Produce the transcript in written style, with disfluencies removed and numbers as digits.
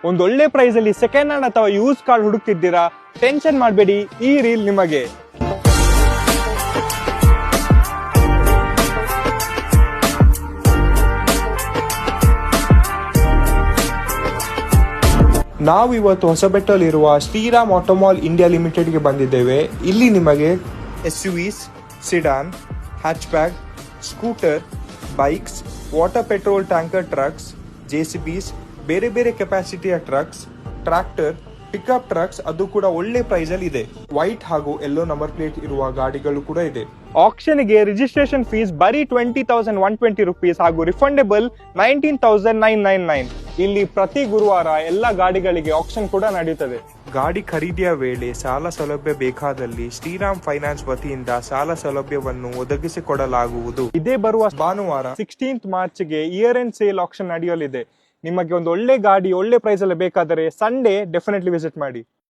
ಒಂದೊಳ್ಳೆ ಪ್ರೈಸ್ ಅಲ್ಲಿ second hand ಅಥವಾ ಯೂಸ್ ಕಾರ್ ಹುಡುಕ್ತಿದ್ದೀರಾ? ಟೆನ್ಷನ್ ಮಾಡಬೇಡಿ, ಈ ರೀಲ್ ನಿಮಗೆ. ನಾವು ಇವತ್ತು ಹೊಸಬೆಟ್ಟಲ್ಲಿರುವ ಶ್ರೀರಾಮ್ ಆಟೋಮಾಲ್ ಇಂಡಿಯಾ ಲಿಮಿಟೆಡ್ಗೆ ಬಂದಿದ್ದೇವೆ. ಇಲ್ಲಿ ನಿಮಗೆ SUVs, sedan, hatchback, scooter, bikes, water petrol tanker trucks, JCBs, ಬೇರೆ ಬೇರೆ ಕೆಪಾಸಿಟಿಯ ಟ್ರಕ್ಸ್, ಟ್ರ್ಯಾಕ್ಟರ್, ಪಿಕಪ್ ಟ್ರಕ್ಸ್, ಅದು ಕೂಡ ಒಳ್ಳೆ ಪ್ರೈಸ್ ಅಲ್ಲಿ ಇದೆ. ವೈಟ್ ಹಾಗೂ ಯೆಲ್ಲೋ ನಂಬರ್ ಪ್ಲೇಟ್ ಇರುವ ಗಾಡಿಗಳು ಕೂಡ ಇದೆ. ಆಕ್ಷನ್ ಗೆ ರಿಜಿಸ್ಟ್ರೇಷನ್ ಫೀಸ್ ಬರೀ 20,120 rupees ಹಾಗೂ ರಿಫಂಡೇಬಲ್ 19,999. ಇಲ್ಲಿ ಪ್ರತಿ ಗುರುವಾರ ಎಲ್ಲ ಗಾಡಿಗಳಿಗೆ ಆಕ್ಷನ್ ಕೂಡ ನಡೆಯುತ್ತದೆ. ಗಾಡಿ ಖರೀದಿಯ ವೇಳೆ ಸಾಲ ಸೌಲಭ್ಯ ಬೇಕಾದಲ್ಲಿ ಶ್ರೀರಾಮ್ ಫೈನಾನ್ಸ್ ವತಿಯಿಂದ ಸಾಲ ಸೌಲಭ್ಯವನ್ನು ಒದಗಿಸಿಕೊಡಲಾಗುವುದು. ಇದೇ ಬರುವ ಭಾನುವಾರ 16th March ಗೆ ಇಯರ್ ಎಂಡ್ ಸೇಲ್ ಆಕ್ಷನ್ ನಡೆಯಲಿದೆ. ನಿಮಗೆ ಒಂದು ಒಳ್ಳೆ ಗಾಡಿ ಒಳ್ಳೆ ಪ್ರೈಸ್ ಅಲ್ಲಿ ಬೇಕಾದರೆ ಸಂಡೇ ಡೆಫಿನೆಟ್ಲಿ ವಿಸಿಟ್ ಮಾಡಿ.